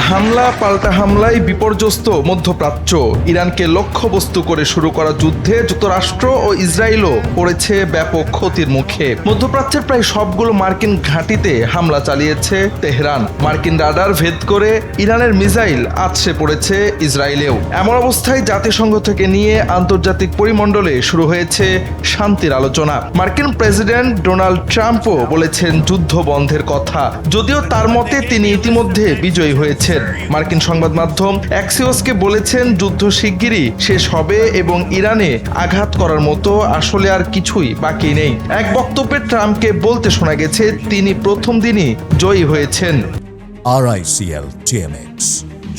হামলা পাল্টা হামলায় বিপর্যস্ত মধ্যপ্রাচ্য। ইরানকে লক্ষ্যবস্তু করে শুরু করা যুদ্ধে যুক্তরাষ্ট্র ও ইসরায়েলও পড়েছে ব্যাপক ক্ষতির মুখে। মধ্যপ্রাচ্যের প্রায় সবগুলো মার্কিন ঘাঁটিতে হামলা চালিয়েছে তেহরান। মার্কিন রাডার ভেদ করে ইরানের মিসাইল আছড়ে পড়েছে ইসরায়েলেও। এমন অবস্থায় জাতিসংঘ থেকে নিয়ে আন্তর্জাতিক পরিমণ্ডলে শুরু হয়েছে শান্তির আলোচনা। মার্কিন প্রেসিডেন্ট ডোনাল্ড ট্রাম্পও বলেছেন যুদ্ধ বন্ধের কথা, যদিও তার মতে তিনি ইতিমধ্যে বিজয়ী হয়েছেন। মার্কিন সংবাদ মাধ্যম অ্যাক্সিওসকে বলেছেন যুদ্ধ শিগগিরই শেষ হবে এবং ইরানে আঘাত করার মতো আসলে আর কিছুই বাকি নেই। এক বক্তব্যে ট্রাম্পকে বলতে শোনা গেছে তিনি প্রথম দিনই জয়ী হয়েছেন। RICL TMX,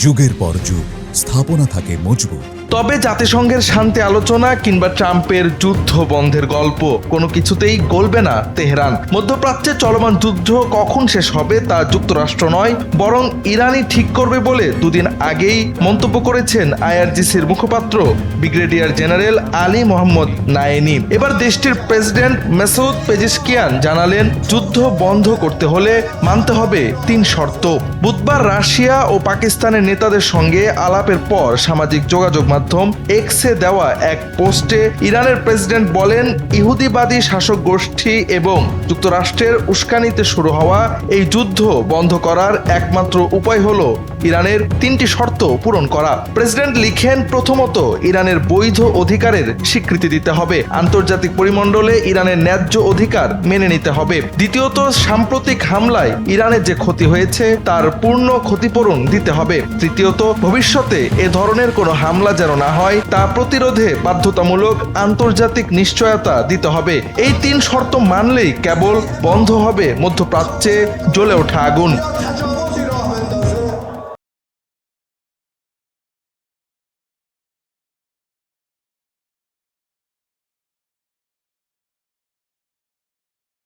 যুগের পর যুগ স্থাপনা থাকে মজবুত। তবে জাতিসংঘের শান্তি আলোচনা কিংবা ট্রাম্পের যুদ্ধ বন্ধের গল্প কোনো কিছুতেই গলবে না তেহরান। মধ্যপ্রাচ্যে চলমান যুদ্ধ কখন শেষ হবে তা যুক্তরাষ্ট্র নয়, বরং ইরানই ঠিক করবে বলে দুদিন আগেই মন্তব্য করেছেন IRGCর মুখপাত্র ব্রিগেডিয়ার জেনারেল আলী মোহাম্মদ নায়েনি। এবার দেশটির প্রেসিডেন্ট মেসউদ পেজিশকিয়ান জানালেন যুদ্ধ বন্ধ করতে হলে মানতে হবে 3 শর্ত। বুধবার রাশিয়া ও পাকিস্তানের নেতাদের সঙ্গে আলাপের পর সামাজিক যোগাযোগ মাধ্যম এক্সে দেওয়া এক পোস্টে ইরানের প্রেসিডেন্ট বলেন, ইহুদিবাদী শাসক গোষ্ঠী এবং যুক্তরাষ্ট্রের উস্কানিতে শুরু হওয়া এই যুদ্ধ বন্ধ করার একমাত্র উপায় হলো ইরানের 3টি শর্ত পূরণ করা। প্রেসিডেন্ট লিখেন, প্রথমত ইরানের বৈধ অধিকারের স্বীকৃতি দিতে হবে, আন্তর্জাতিক পরিমণ্ডলে ইরানের ন্যায্য অধিকার মেনে নিতে হবে। দ্বিতীয়ত সাম্প্রতিক হামলায় ইরানের যে ক্ষতি হয়েছে তার পূর্ণ ক্ষতিপূরণ দিতে হবে। তৃতীয়ত ভবিষ্যতে এ ধরনের কোনো হামলা যেন না হয় তা প্রতিরোধে বাধ্যতামূলক আন্তর্জাতিক নিশ্চয়তা দিতে হবে। এই 3 শর্ত মানলেই কেবল বন্ধ হবে মধ্যপ্রাচ্যে জ্বলে ওঠা আগুন।